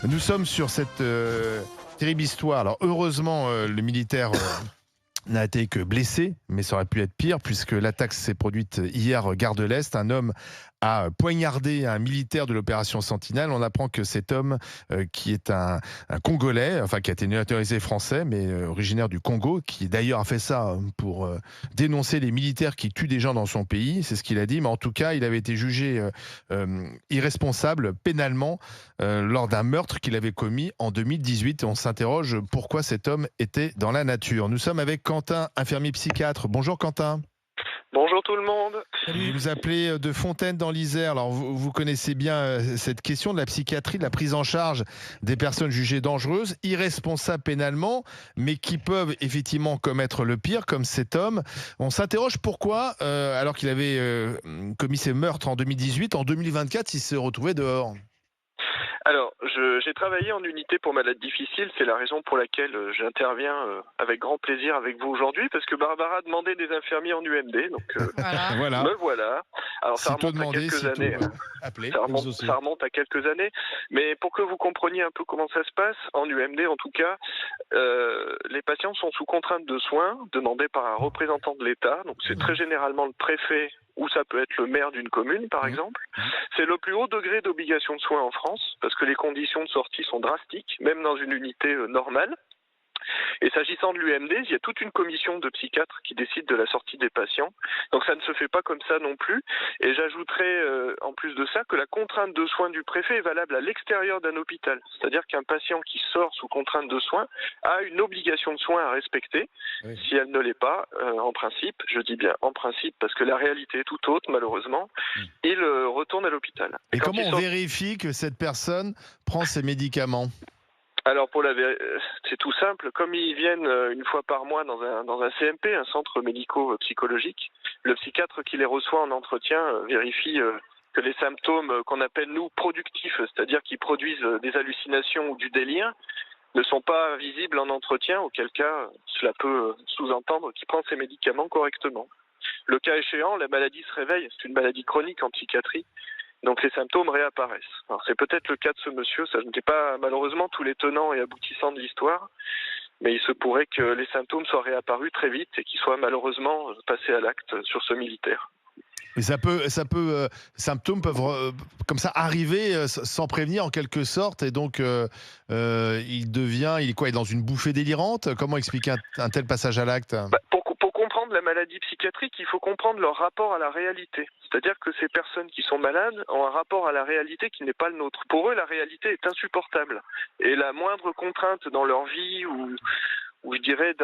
Nous sommes sur cette terrible histoire. Alors heureusement, le militaire n'a été que blessé, mais ça aurait pu être pire puisque l'attaque s'est produite hier gare de l'Est. Un homme a poignardé un militaire de l'opération Sentinelle. On apprend que cet homme, qui est un Congolais, enfin qui a été naturalisé français, mais originaire du Congo, qui d'ailleurs a fait ça pour dénoncer les militaires qui tuent des gens dans son pays, c'est ce qu'il a dit. Mais en tout cas, il avait été jugé irresponsable pénalement lors d'un meurtre qu'il avait commis en 2018. Et on s'interroge pourquoi cet homme était dans la nature. Nous sommes avec Quentin, infirmier psychiatre. Bonjour Quentin. Bonjour tout le monde. Vous nous appelez de Fontaine dans l'Isère. Alors vous connaissez bien cette question de la psychiatrie, de la prise en charge des personnes jugées dangereuses, irresponsables pénalement, mais qui peuvent effectivement commettre le pire, comme cet homme. On s'interroge pourquoi, alors qu'il avait commis ces meurtres en 2018, en 2024, il s'est retrouvé dehors. Alors, j'ai travaillé en unité pour malades difficiles, c'est la raison pour laquelle j'interviens avec grand plaisir avec vous aujourd'hui, parce que Barbara demandait des infirmiers en UMD, donc Voilà. me voilà. Alors ça remonte à quelques années. Ça remonte à quelques années, mais pour que vous compreniez un peu comment ça se passe, en UMD en tout cas, les patients sont sous contrainte de soins demandés par un représentant de l'État, donc c'est très généralement le préfet ou ça peut être le maire d'une commune, par exemple. C'est le plus haut degré d'obligation de soins en France, parce que les conditions de sortie sont drastiques, même dans une unité normale. Et s'agissant de l'UMD, il y a toute une commission de psychiatres qui décide de la sortie des patients. Donc ça ne se fait pas comme ça non plus. Et j'ajouterais en plus de ça que la contrainte de soins du préfet est valable à l'extérieur d'un hôpital. C'est-à-dire qu'un patient qui sort sous contrainte de soins a une obligation de soins à respecter. Oui. Si elle ne l'est pas, en principe, je dis bien en principe, parce que la réalité est tout autre malheureusement, il retourne à l'hôpital. Et comment on vérifie que cette personne prend ses médicaments ? Alors c'est tout simple, comme ils viennent une fois par mois dans un CMP, un centre médico-psychologique, le psychiatre qui les reçoit en entretien vérifie que les symptômes qu'on appelle nous productifs, c'est-à-dire qui produisent des hallucinations ou du délire, ne sont pas visibles en entretien, auquel cas cela peut sous-entendre qu'il prend ses médicaments correctement. Le cas échéant, la maladie se réveille, c'est une maladie chronique en psychiatrie. Donc les symptômes réapparaissent. Alors c'est peut-être le cas de ce monsieur, ça n'était pas malheureusement tous les tenants et aboutissants de l'histoire, mais il se pourrait que les symptômes soient réapparus très vite et qu'ils soient malheureusement passés à l'acte sur ce militaire. Et symptômes peuvent comme ça arriver sans prévenir en quelque sorte, et donc il est dans une bouffée délirante. Comment expliquer un tel passage à l'acte ? Pour comprendre la maladie psychiatrique, il faut comprendre leur rapport à la réalité. C'est-à-dire que ces personnes qui sont malades ont un rapport à la réalité qui n'est pas le nôtre. Pour eux, la réalité est insupportable. Et la moindre contrainte dans leur vie ou je dirais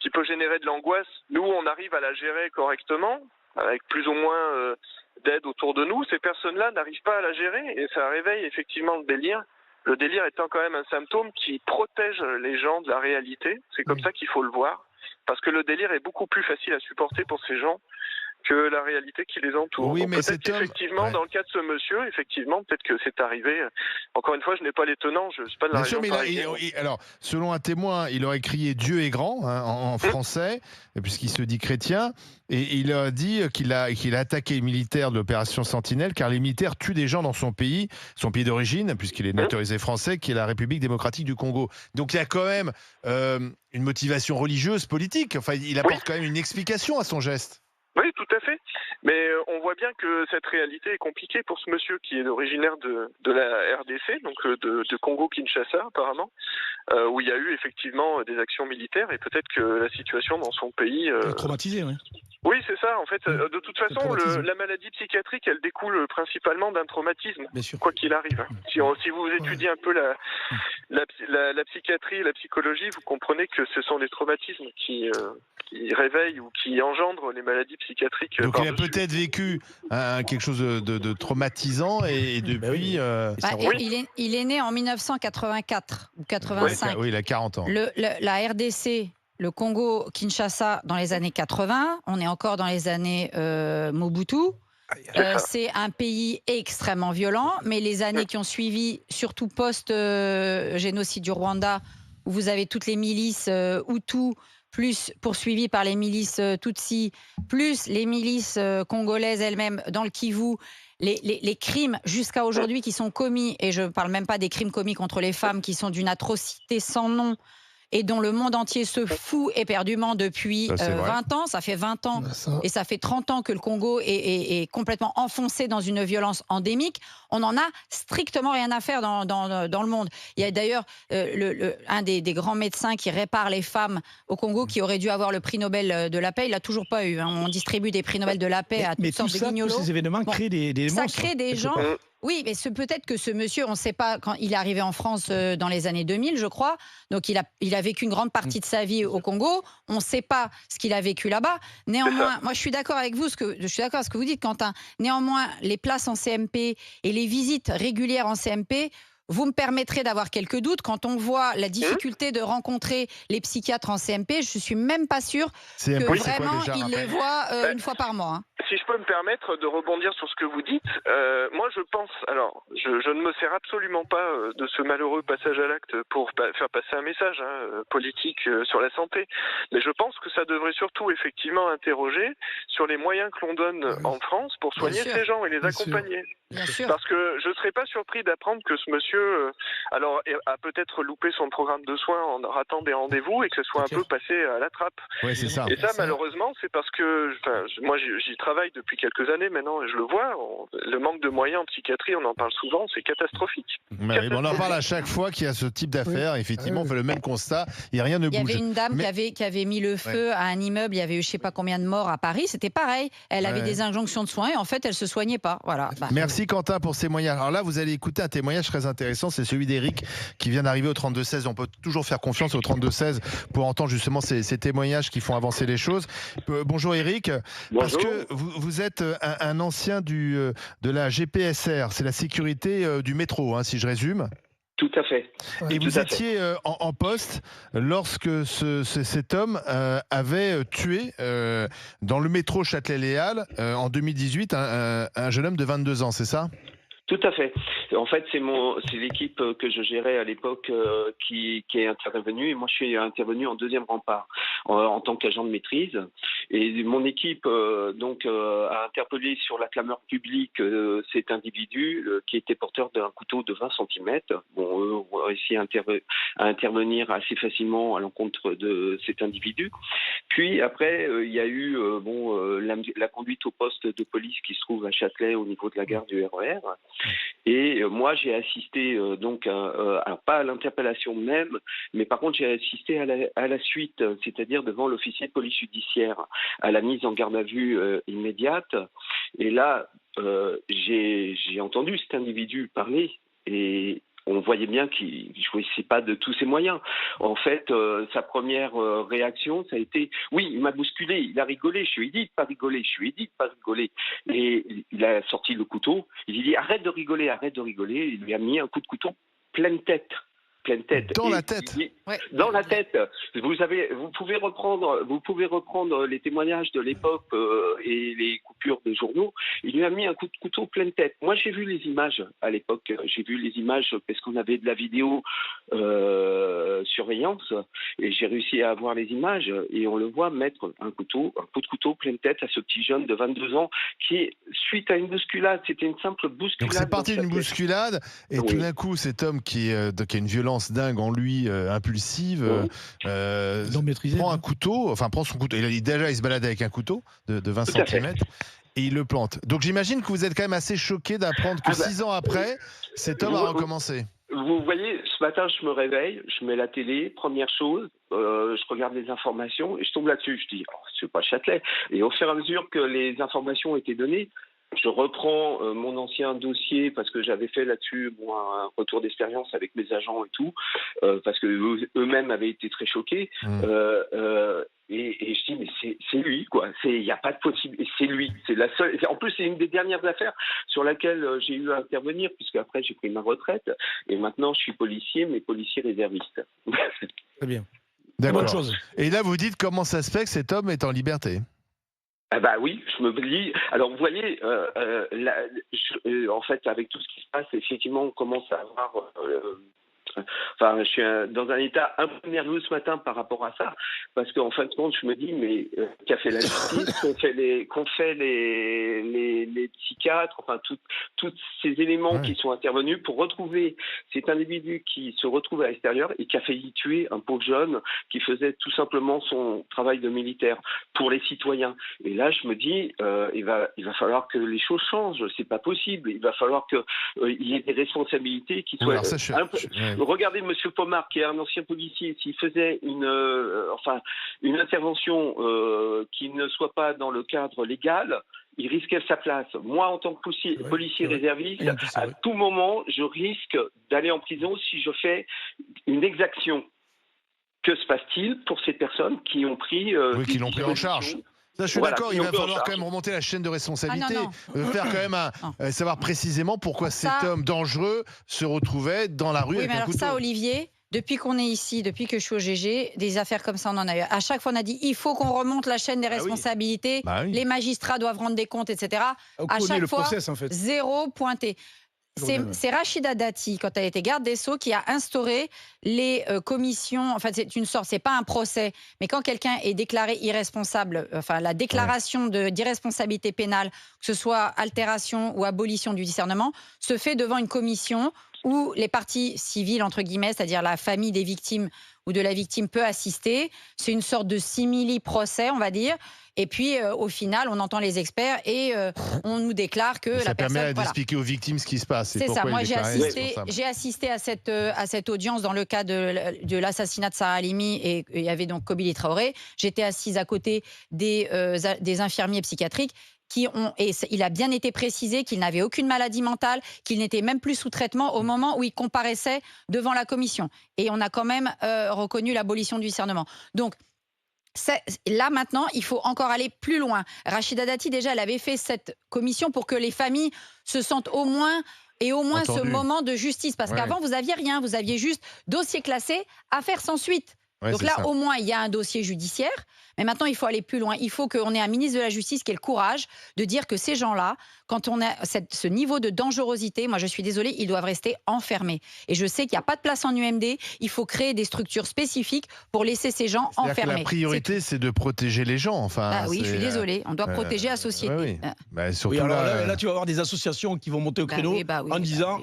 qui peut générer de l'angoisse, nous, on arrive à la gérer correctement, avec plus ou moins d'aide autour de nous. Ces personnes-là n'arrivent pas à la gérer et ça réveille effectivement le délire. Le délire étant quand même un symptôme qui protège les gens de la réalité. C'est comme ça qu'il faut le voir. Parce que le délire est beaucoup plus facile à supporter pour ces gens que la réalité qui les entoure. Oui, mais peut-être qu'effectivement, dans le cas de ce monsieur, effectivement, peut-être que c'est arrivé. Encore une fois, je n'ai pas les tenants, je ne suis pas de la région parisienne. Alors, selon un témoin, il aurait crié « Dieu est grand » en français, puisqu'il se dit chrétien, et il a dit qu'il a attaqué les militaires de l'opération Sentinelle, car les militaires tuent des gens dans son pays d'origine, puisqu'il est naturalisé français, qui est la République démocratique du Congo. Donc il y a quand même une motivation religieuse, politique. Enfin, il apporte quand même une explication à son geste. Oui, tout à fait. Mais on voit bien que cette réalité est compliquée pour ce monsieur qui est originaire de la RDC, donc de Congo-Kinshasa apparemment, où il y a eu effectivement des actions militaires et peut-être que la situation dans son pays... Traumatisé, oui. Oui, c'est ça. En fait, de toute façon, la maladie psychiatrique, elle découle principalement d'un traumatisme, quoi qu'il arrive. Si vous étudiez un peu la psychiatrie et la psychologie, vous comprenez que ce sont les traumatismes qui réveillent ou qui engendrent les maladies psychiatriques. Donc il a peut-être vécu quelque chose de traumatisant et depuis... il est né en 1984 ou 85. Oui, il a 40 ans. La RDC... Le Congo-Kinshasa dans les années 80, on est encore dans les années Mobutu. C'est un pays extrêmement violent, mais les années qui ont suivi, surtout post-génocide du Rwanda, où vous avez toutes les milices Hutus, plus poursuivies par les milices Tutsi, plus les milices congolaises elles-mêmes dans le Kivu, les crimes jusqu'à aujourd'hui qui sont commis, et je ne parle même pas des crimes commis contre les femmes qui sont d'une atrocité sans nom, et dont le monde entier se fout éperdument depuis 20 ans. Ça fait 20 ans et ça fait 30 ans que le Congo est complètement enfoncé dans une violence endémique. On n'en a strictement rien à faire dans le monde. Il y a d'ailleurs un des grands médecins qui répare les femmes au Congo qui aurait dû avoir le prix Nobel de la paix. Il l'a toujours pas eu. On distribue des prix Nobel de la paix à toutes sortes de guignolos. Tous ces événements créent des monstres. Ça crée des gens... Oui, mais peut-être que ce monsieur, on ne sait pas, quand il est arrivé en France dans les années 2000, je crois, donc il a vécu une grande partie de sa vie au Congo, on ne sait pas ce qu'il a vécu là-bas. Néanmoins, moi je suis d'accord avec vous, je suis d'accord avec ce que vous dites, Quentin. Néanmoins, les places en CMP et les visites régulières en CMP, vous me permettrez d'avoir quelques doutes. Quand on voit la difficulté de rencontrer les psychiatres en CMP, je ne suis même pas sûre que vraiment ils les voient une fois par mois. Hein. Si je peux me permettre de rebondir sur ce que vous dites, moi je pense, alors je ne me sers absolument pas de ce malheureux passage à l'acte pour faire passer un message politique sur la santé, mais je pense que ça devrait surtout effectivement interroger sur les moyens que l'on donne en France pour soigner ces gens et les accompagner. Parce que je ne serais pas surpris d'apprendre que ce monsieur a peut-être loupé son programme de soins en ratant des rendez-vous et que ce soit un peu passé à la trappe. Ouais, c'est ça. Et ça, malheureusement, c'est parce que moi j'y travaille depuis quelques années maintenant et je le vois, le manque de moyens en psychiatrie, on en parle souvent, c'est catastrophique. On en parle à chaque fois qu'il y a ce type d'affaires. Effectivement, on fait le même constat et rien ne bouge. Il y avait une dame qui avait mis le feu à un immeuble, il y avait eu je ne sais pas combien de morts à Paris, c'était pareil. Elle avait des injonctions de soins et en fait, elle ne se soignait pas. Voilà. Merci Quentin pour ces témoignages. Alors là, vous allez écouter un témoignage très intéressant, c'est celui d'Éric qui vient d'arriver au 32-16. On peut toujours faire confiance au 32-16 pour entendre justement ces témoignages qui font avancer les choses. Bonjour Éric. Bonjour. Parce que vous êtes un ancien de la GPSR, c'est la sécurité du métro, hein, si je résume. Tout à fait. Et vous étiez en poste lorsque cet homme avait tué dans le métro Châtelet-Léal en 2018 un jeune homme de 22 ans, c'est ça ? Tout à fait. En fait, c'est l'équipe que je gérais à l'époque qui est intervenue et moi je suis intervenu en deuxième rempart en tant qu'agent de maîtrise. Et mon équipe a interpellé sur la clameur publique cet individu qui était porteur d'un couteau de 20 cm. Bon, on a réussi à intervenir assez facilement à l'encontre de cet individu. Puis après, il y a eu la conduite au poste de police qui se trouve à Châtelet au niveau de la gare du RER. Et moi, j'ai assisté pas à l'interpellation même, mais par contre, j'ai assisté à la suite, c'est-à-dire devant l'officier de police judiciaire, à la mise en garde à vue immédiate. Et là, j'ai entendu cet individu parler et on voyait bien qu'il ne jouissait pas de tous ses moyens. En fait, sa première réaction, ça a été « Oui, il m'a bousculé, il a rigolé, je lui ai dit de pas rigoler, je lui ai dit de pas rigoler. » Et il a sorti le couteau, il lui a dit « Arrête de rigoler, il lui a mis un coup de couteau pleine tête. Dans la tête. Dans la tête. Vous pouvez reprendre les témoignages de l'époque et les coupures des journaux. Il lui a mis un coup de couteau pleine tête. Moi, j'ai vu les images à l'époque. J'ai vu les images parce qu'on avait de la vidéo surveillance et j'ai réussi à avoir les images et on le voit mettre un coup de couteau pleine tête à ce petit jeune de 22 ans qui, suite à une bousculade, c'était une simple bousculade. Donc c'est parti d'une bousculade et tout d'un coup, cet homme qui a une violence dingue en lui, impulsive, prend un couteau, prend son couteau. Il se baladait avec un couteau de 20 cm et il le plante. Donc j'imagine que vous êtes quand même assez choqué d'apprendre que 6 ans après, cet homme a recommencé. Vous voyez, ce matin, je me réveille, je mets la télé, première chose, je regarde les informations et je tombe là-dessus. Je dis, c'est pas Châtelet. Et au fur et à mesure que les informations ont été données, je reprends mon ancien dossier parce que j'avais fait là-dessus un retour d'expérience avec mes agents et tout, parce que eux-mêmes avaient été très choqués. Et je dis, mais c'est lui, quoi. Il n'y a pas de possible. Et c'est lui. C'est la seule. En plus, c'est une des dernières affaires sur laquelle j'ai eu à intervenir, puisque après, j'ai pris ma retraite. Et maintenant, je suis policier, mais policier réserviste. Très bien. D'accord. Et là, vous dites comment ça se fait que cet homme est en liberté ? Oui, je me dis. Alors, vous voyez, en fait, avec tout ce qui se passe, effectivement, on commence à avoir Enfin, je suis dans un état un peu nerveux ce matin par rapport à ça, parce qu'en fin de compte, je me dis, mais qu'a fait la justice, qu'ont fait les psychiatres, enfin, tous ces éléments qui sont intervenus pour retrouver cet individu qui se retrouve à l'extérieur et qui a failli tuer un pauvre jeune qui faisait tout simplement son travail de militaire pour les citoyens. Et là, je me dis, il va falloir que les choses changent. C'est pas possible. Il va falloir qu'il y ait des responsabilités qui soient. Regardez M. Pomard, qui est un ancien policier, s'il faisait une intervention qui ne soit pas dans le cadre légal, il risquait sa place. Moi, en tant que policier réserviste, à tout moment, je risque d'aller en prison si je fais une exaction. Que se passe-t-il pour ces personnes qui ont pris qui l'ont pris en charge? Ça, je suis d'accord, il va falloir quand même remonter la chaîne de responsabilité, faire quand même savoir précisément pourquoi cet homme dangereux se retrouvait dans la rue avec un couteau. Ça, Olivier, depuis qu'on est ici, depuis que je suis au GG, des affaires comme ça, on en a eu. À chaque fois, on a dit il faut qu'on remonte la chaîne des responsabilités, les magistrats doivent rendre des comptes, etc. À chaque fois, zéro pointé. C'est Rachida Dati, quand elle était garde des Sceaux, qui a instauré les commissions. Enfin, c'est pas un procès, mais quand quelqu'un est déclaré irresponsable, enfin la déclaration d'irresponsabilité pénale, que ce soit altération ou abolition du discernement, se fait devant une commission où les parties civiles, entre guillemets, c'est-à-dire la famille des victimes ou de la victime peut assister. C'est une sorte de simili-procès, on va dire. Et puis, au final, on entend les experts et on nous déclare que la personne... Ça permet d'expliquer aux victimes ce qui se passe. C'est ça. Moi, j'ai assisté à cette audience dans le cas de l'assassinat de Sarah Halimi et il y avait donc Kobili Traoré. J'étais assise à côté des infirmiers psychiatriques et il a bien été précisé qu'il n'avait aucune maladie mentale, qu'il n'était même plus sous traitement au moment où il comparaissait devant la commission. Et on a quand même reconnu l'abolition du discernement. Donc, là maintenant, il faut encore aller plus loin. Rachida Dati, déjà, elle avait fait cette commission pour que les familles se sentent au moins ce moment de justice. Parce qu'avant, vous n'aviez rien, vous aviez juste dossier classé, affaire sans suite. Donc là, au moins, il y a un dossier judiciaire. Mais maintenant, il faut aller plus loin. Il faut qu'on ait un ministre de la Justice qui ait le courage de dire que ces gens-là, quand on a ce niveau de dangerosité, moi je suis désolée, ils doivent rester enfermés. Et je sais qu'il n'y a pas de place en UMD. Il faut créer des structures spécifiques pour laisser ces gens enfermés. La priorité, c'est de protéger les gens. Enfin, oui, je suis désolée. On doit protéger la société. Là, tu vas avoir des associations qui vont monter au créneau en disant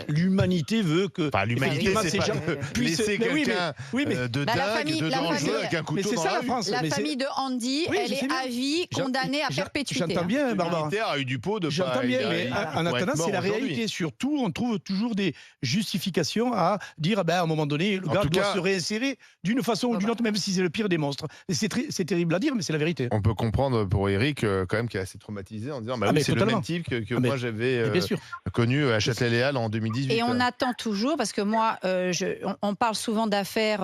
l'humanité veut que... Enfin, l'humanité, c'est pas laisser quelqu'un de dingue, de dangereux avec un couteau dans la rue. La famille de Andy, elle est à vie, condamnée à perpétuité. J'entends bien, Barbara. Le militaire a eu du pot de J'entends bien, mais en attendant, c'est la réalité. Surtout, on trouve toujours des justifications à dire, à un moment donné, le gars doit se réinsérer d'une façon ou d'une autre, même si c'est le pire des monstres. C'est terrible à dire, mais c'est la vérité. On peut comprendre pour Eric, quand même, qui est assez traumatisé en disant, c'est le même type que moi j'avais connu à Châtelet-Léal en 2018. Et on attend toujours, parce que moi, on parle souvent d'affaires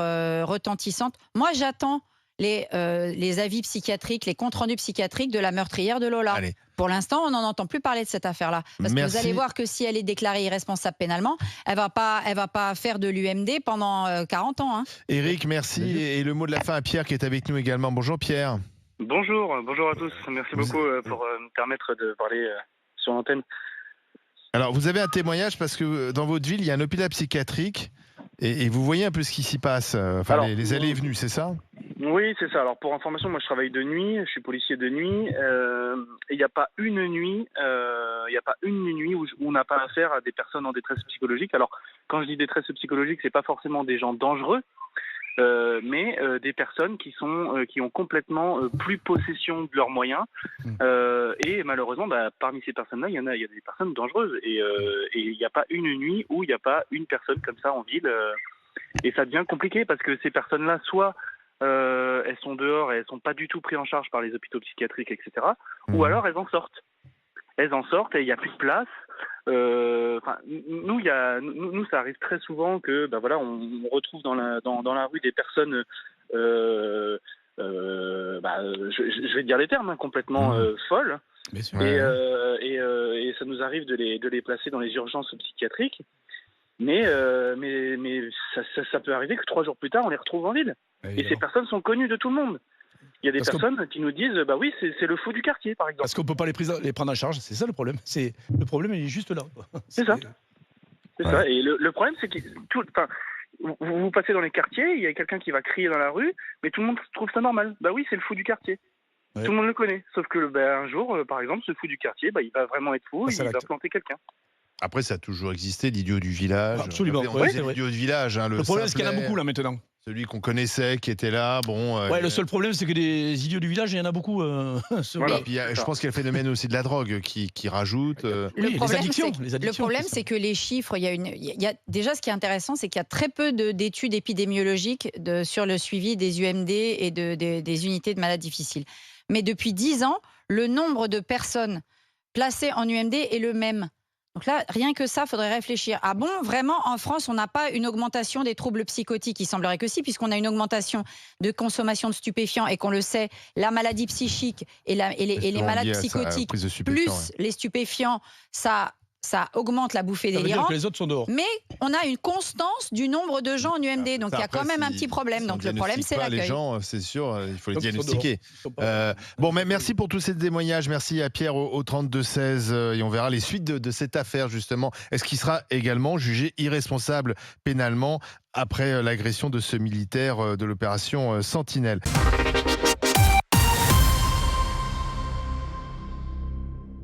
retentissantes. Moi, j'attends les avis psychiatriques, les comptes rendus psychiatriques de la meurtrière de Lola. Allez. Pour l'instant, on n'en entend plus parler de cette affaire-là. Parce que vous allez voir que si elle est déclarée irresponsable pénalement, elle va pas faire de l'UMD pendant 40 ans. Hein. Éric, merci. Et le mot de la fin à Pierre qui est avec nous également. Bonjour Pierre. Bonjour à tous. Merci beaucoup pour me permettre de parler sur l'antenne. Alors, vous avez un témoignage parce que dans votre ville, il y a un hôpital psychiatrique et vous voyez un peu ce qui s'y passe, les allées et venues, c'est ça ? Oui, c'est ça. Alors, pour information, moi, je travaille de nuit, je suis policier de nuit, et il n'y a pas une nuit, où on n'a pas affaire à des personnes en détresse psychologique. Alors, quand je dis détresse psychologique, c'est pas forcément des gens dangereux, mais des personnes qui ont complètement plus possession de leurs moyens, et malheureusement, parmi ces personnes-là, il y a des personnes dangereuses, et il n'y a pas une nuit où il n'y a pas une personne comme ça en ville, et ça devient compliqué parce que ces personnes-là, soit elles sont dehors et elles sont pas du tout prises en charge par les hôpitaux psychiatriques, etc., ou alors elles en sortent et il n'y a plus de place. Nous, ça arrive très souvent que on retrouve dans la rue des personnes je vais dire les termes, complètement folles, et ça nous arrive de les placer dans les urgences psychiatriques, mais ça peut arriver que 3 jours plus tard on les retrouve en ville, et ces personnes sont connues de tout le monde. Il y a des personnes qui nous disent oui, c'est le fou du quartier, par exemple. Parce qu'on ne peut pas les prendre en charge, c'est ça le problème. Le problème, il est juste là. C'est ça. C'est ça. Et le problème, c'est que vous passez dans les quartiers, il y a quelqu'un qui va crier dans la rue, mais tout le monde trouve ça normal. Bah oui, c'est le fou du quartier. Ouais. Tout le monde le connaît. Sauf que un jour, par exemple, ce fou du quartier, il va vraiment être fou, il va planter quelqu'un. Après, ça a toujours existé, l'idiot du village. Absolument. L'idiot du village. Hein, le problème, c'est qu'il y en a beaucoup là maintenant. Celui qu'on connaissait, qui était là, le seul problème, c'est que des idiots du village, il y en a beaucoup. Voilà. Puis, je pense qu'il y a le phénomène aussi de la drogue qui rajoute. Les addictions. Le problème, c'est que les chiffres, déjà, ce qui est intéressant, c'est qu'il y a très peu d'études épidémiologiques sur le suivi des UMD et des unités de malades difficiles. Mais depuis 10 ans, le nombre de personnes placées en UMD est le même. Donc là, rien que ça, il faudrait réfléchir. Ah bon, vraiment, en France, on n'a pas une augmentation des troubles psychotiques? Il semblerait que si, puisqu'on a une augmentation de consommation de stupéfiants et qu'on le sait, la maladie psychique et les malades psychotiques, plus les stupéfiants, ça augmente la bouffée délirante. Les autres sont dehors. Mais on a une constance du nombre de gens en UMD. Donc il y a quand même un petit problème. Donc le problème, c'est l'accueil. Les gens, c'est sûr, il faut les diagnostiquer. Mais merci pour tous ces témoignages. Merci à Pierre au 32-16. Et on verra les suites de cette affaire, justement. Est-ce qu'il sera également jugé irresponsable pénalement après l'agression de ce militaire de l'opération Sentinelle?